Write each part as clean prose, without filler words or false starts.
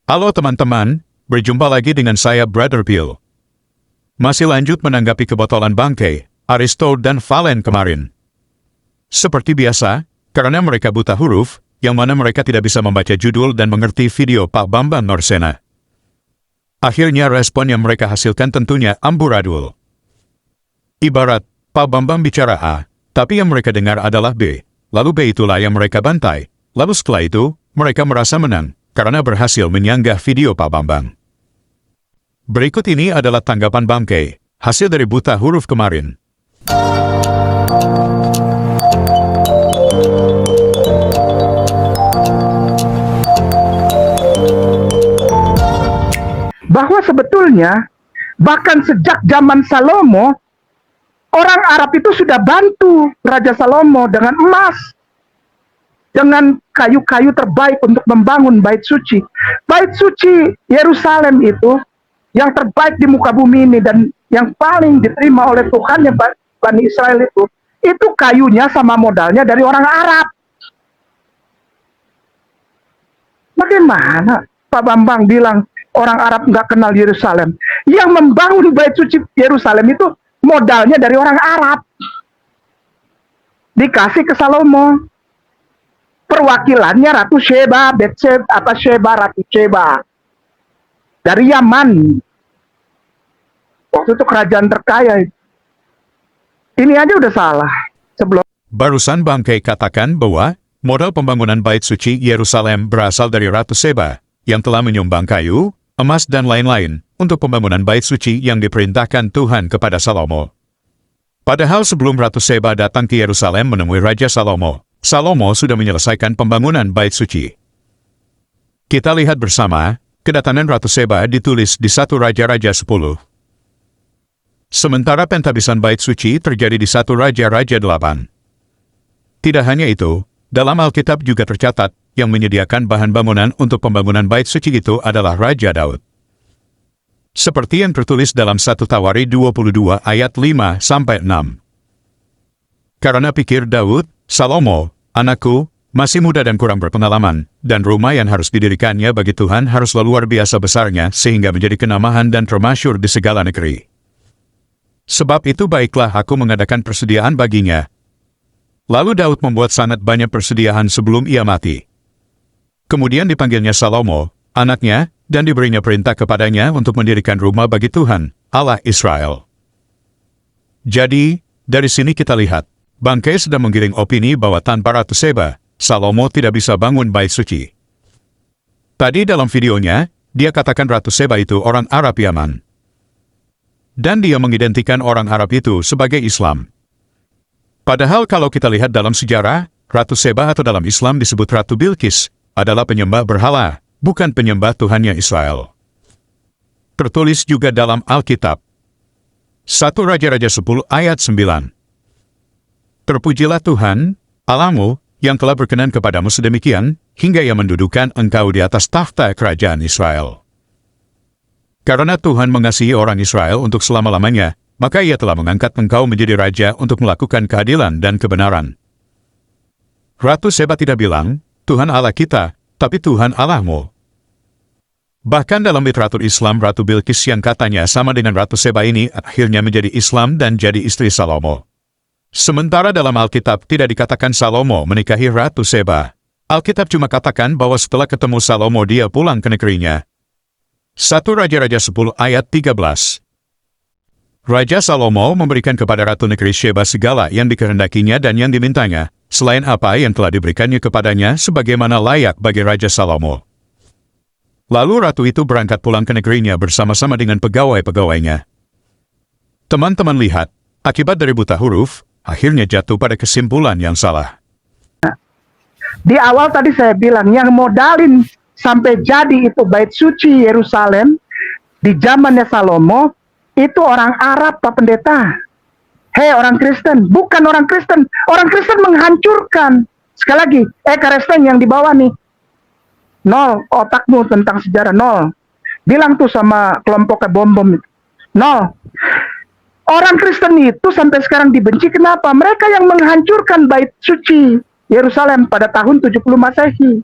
Halo teman-teman, berjumpa lagi dengan saya Brother Bill. Masih lanjut menanggapi kebotolan bangkai, Aristo dan Valen kemarin. Seperti biasa, karena mereka buta huruf, yang mana mereka tidak bisa membaca judul dan mengerti video Pak Bambang Norsena. Akhirnya respon yang mereka hasilkan tentunya amburadul. Ibarat, Pak Bambang bicara A, tapi yang mereka dengar adalah B, lalu B itulah yang mereka bantai, lalu setelah itu, mereka merasa menang, karena berhasil menyanggah video Pak Bambang. Berikut ini adalah tanggapan bangkai, hasil dari buta huruf kemarin. Bahwa sebetulnya, bahkan sejak zaman Salomo, orang Arab itu sudah bantu Raja Salomo dengan emas, dengan kayu-kayu terbaik untuk membangun bait suci. Bait suci Yerusalem itu yang terbaik di muka bumi ini dan yang paling diterima oleh Tuhan yang Bani Israel itu kayunya sama modalnya dari orang Arab. Bagaimana Pak Bambang bilang orang Arab nggak kenal Yerusalem? Yang membangun bait suci Yerusalem itu modalnya dari orang Arab. Dikasih ke Salomo. Perwakilannya Ratu Sheba, Ratu Sheba. Dari Yaman. Waktu itu kerajaan terkaya. Ini aja udah salah. Barusan bangkai katakan bahwa modal pembangunan bait suci Yerusalem berasal dari Ratu Sheba, yang telah menyumbang kayu, emas dan lain-lain untuk pembangunan bait suci yang diperintahkan Tuhan kepada Salomo. Padahal sebelum Ratu Sheba datang ke Yerusalem menemui Raja Salomo, Salomo sudah menyelesaikan pembangunan bait suci. Kita lihat bersama, kedatangan Ratu Sheba ditulis di 1 Raja-Raja 10. Sementara pentabisan bait suci terjadi di 1 Raja-Raja 8. Tidak hanya itu, dalam Alkitab juga tercatat yang menyediakan bahan bangunan untuk pembangunan bait suci itu adalah Raja Daud. Seperti yang tertulis dalam 1 Tawari 22 ayat 5-6. Karena pikir Daud, Salomo, anakku, masih muda dan kurang berpengalaman, dan rumah yang harus didirikannya bagi Tuhan haruslah luar biasa besarnya sehingga menjadi kenamahan dan termasyur di segala negeri. Sebab itu baiklah aku mengadakan persediaan baginya. Lalu Daud membuat sangat banyak persediaan sebelum ia mati. Kemudian dipanggilnya Salomo, anaknya, dan diberinya perintah kepadanya untuk mendirikan rumah bagi Tuhan, Allah Israel. Jadi, dari sini kita lihat, bangkai sedang menggiring opini bahwa tanpa Ratu Sheba, Salomo tidak bisa bangun bait suci. Tadi dalam videonya, dia katakan Ratu Sheba itu orang Arab Yaman. Dan dia mengidentikan orang Arab itu sebagai Islam. Padahal kalau kita lihat dalam sejarah, Ratu Sheba atau dalam Islam disebut Ratu Bilqis, adalah penyembah berhala, bukan penyembah Tuhannya Israel. Tertulis juga dalam Alkitab. 1 Raja-Raja 10 ayat 9. Terpujilah Tuhan, Allahmu, yang telah berkenan kepadamu sedemikian, hingga ia mendudukan engkau di atas takhta kerajaan Israel. Karena Tuhan mengasihi orang Israel untuk selama-lamanya, maka ia telah mengangkat engkau menjadi raja untuk melakukan keadilan dan kebenaran. Ratu Sheba tidak bilang, Tuhan Allah kita, tapi Tuhan Allahmu. Bahkan dalam literatur Islam, Ratu Bilqis yang katanya sama dengan Ratu Sheba ini akhirnya menjadi Islam dan jadi istri Salomo. Sementara dalam Alkitab tidak dikatakan Salomo menikahi Ratu Sheba. Alkitab cuma katakan bahwa setelah ketemu Salomo dia pulang ke negerinya. 1 Raja-Raja 10 ayat 13. Raja Salomo memberikan kepada Ratu negeri Sheba segala yang dikehendakinya dan yang dimintanya, selain apa yang telah diberikannya kepadanya sebagaimana layak bagi Raja Salomo. Lalu Ratu itu berangkat pulang ke negerinya bersama-sama dengan pegawai-pegawainya. Teman-teman lihat, akibat dari buta huruf, akhirnya jatuh pada kesimpulan yang salah. Di awal tadi saya bilang, yang modalin sampai jadi itu bait suci Yerusalem, di zamannya Salomo, itu orang Arab, Pak Pendeta. Hei orang Kristen, bukan orang Kristen. Orang Kristen menghancurkan. Sekali lagi, Kristen yang di bawah nih. Nol, otakmu tentang sejarah, nol. Bilang tuh sama kelompok bom-bom itu. Nol. Orang Kristen itu sampai sekarang dibenci, kenapa? Mereka yang menghancurkan bait suci Yerusalem pada tahun 70 Masehi.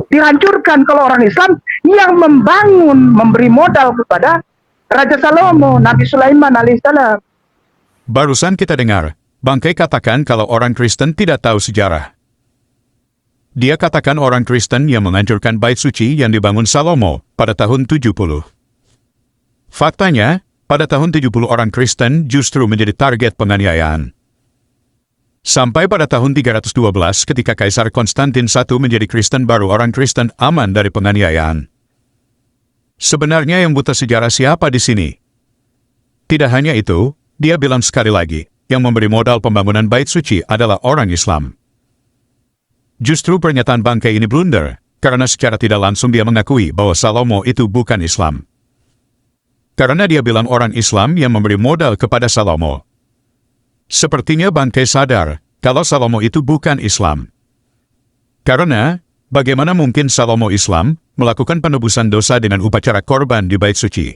dihancurkan kalau orang Islam yang membangun, memberi modal kepada Raja Salomo, Nabi Sulaiman alaihissalam. Barusan kita dengar, Bangkai katakan kalau orang Kristen tidak tahu sejarah. Dia katakan orang Kristen yang menghancurkan bait suci yang dibangun Salomo pada tahun 70. Faktanya, pada tahun 70 orang Kristen justru menjadi target penganiayaan. Sampai pada tahun 312 ketika Kaisar Konstantin I menjadi Kristen baru orang Kristen aman dari penganiayaan. Sebenarnya yang buta sejarah siapa di sini? Tidak hanya itu, dia bilang sekali lagi, yang memberi modal pembangunan bait suci adalah orang Islam. Justru pernyataan Bangkai ini blunder, karena secara tidak langsung dia mengakui bahwa Salomo itu bukan Islam. Karena dia bilang orang Islam yang memberi modal kepada Salomo. Sepertinya Bangkai sadar kalau Salomo itu bukan Islam. Karena, bagaimana mungkin Salomo Islam melakukan penebusan dosa dengan upacara korban di bait suci?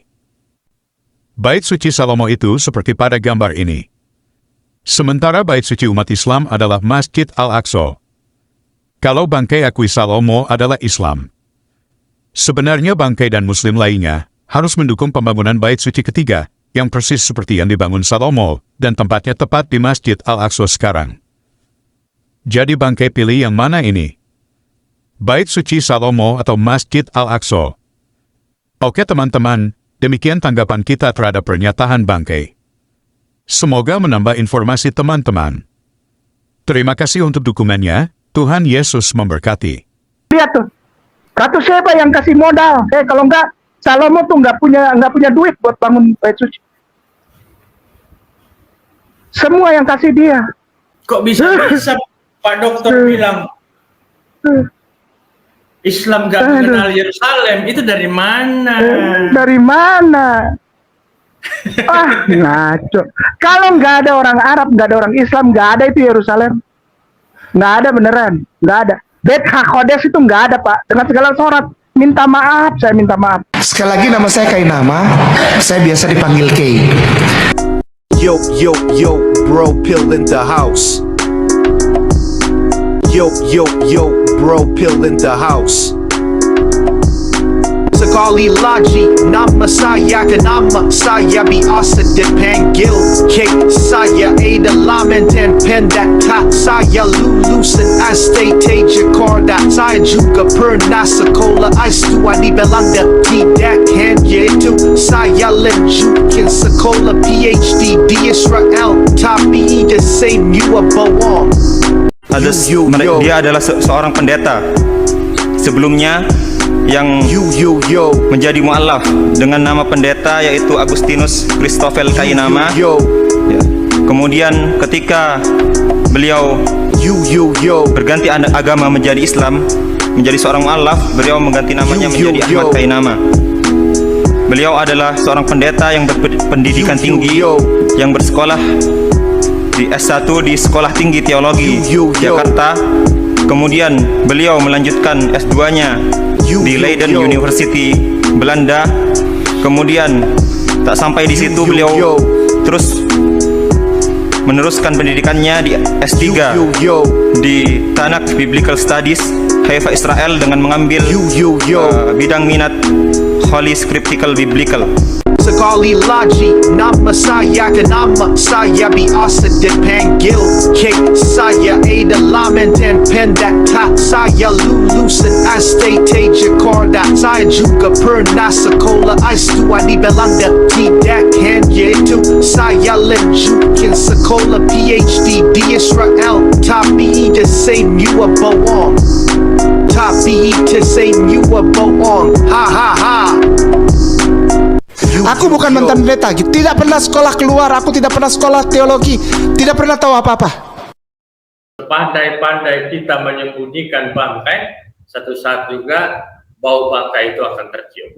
Bait suci Salomo itu seperti pada gambar ini. Sementara bait suci umat Islam adalah Masjid Al-Aqsa. Kalau Bangkai akui Salomo adalah Islam. Sebenarnya Bangkai dan Muslim lainnya harus mendukung pembangunan bait suci ketiga, yang persis seperti yang dibangun Salomo, dan tempatnya tepat di Masjid Al-Aqsa sekarang. Jadi Bangkai pilih yang mana ini? Bait suci Salomo atau Masjid Al-Aqsa? Oke teman-teman, demikian tanggapan kita terhadap pernyataan Bangkai. Semoga menambah informasi teman-teman. Terima kasih untuk dukungannya. Tuhan Yesus memberkati. Lihat tuh, Ratu Sheba yang kasih modal. Kalau enggak, Salomo tuh nggak punya duit buat bangun bait suci. Semua yang kasih dia. Kok bisa Pak Dokter bilang Islam gak mengenal Yerusalem? Itu dari mana? Dari mana? Ngaco. Kalau nggak ada orang Arab, nggak ada orang Islam, nggak ada itu Yerusalem. Nggak ada beneran, nggak ada. Beit HaKodesh itu nggak ada, Pak. Dengan segala syarat. Minta maaf, saya minta maaf. Sekali lagi nama saya Kainama, saya biasa dipanggil Kay. Yo, yo, yo, bro, pill in the house. Yo, yo, yo, bro, pill in the house. Sekali lagi nama saya kenapa saya biasa dipanggil K. Saya adalah mantan pendeta, saya lulusan STT Jakarta. Saya juga pernah sekolah S2 di Belanda. Tidak hanya itu, saya lanjutkan sekolah PhD di Israel. Tapi the same you are bohong. Dia adalah seorang pendeta sebelumnya yang menjadi mu'alaf dengan nama pendeta yaitu Agustinus Christoffel Kainama. Ya. Kemudian ketika beliau berganti agama menjadi Islam, menjadi seorang mu'alaf, beliau mengganti namanya menjadi Ahmad Kainama. Beliau adalah seorang pendeta yang berpendidikan tinggi, yang bersekolah di S1 di Sekolah Tinggi Teologi Jakarta. Kemudian beliau melanjutkan S2-nya di Leiden University Belanda. Kemudian tak sampai di situ, beliau terus meneruskan pendidikannya di S3 di Tanakh Biblical Studies Haifa Israel dengan mengambil bidang minat Holy Scriptical Biblical. Sekali lagi nama saya kenapa saya biasa dipanggil K. Saya adalah mantan pendeta, saya lulusan STT Jakarta. Saya juga pernah sekolah S2 di Belanda. Tidak hanya itu, saya lanjutkan sekolah PhD di Israel. Tapi the same you are bohong. Tapi the same you are bohong. Ha ha ha. Aku bukan mantan pendeta, tidak pernah sekolah keluar, aku tidak pernah sekolah teologi, tidak pernah tahu apa-apa. Pandai-pandai kita menyembunyikan bangkai, satu saat juga bau bangkai itu akan tercium.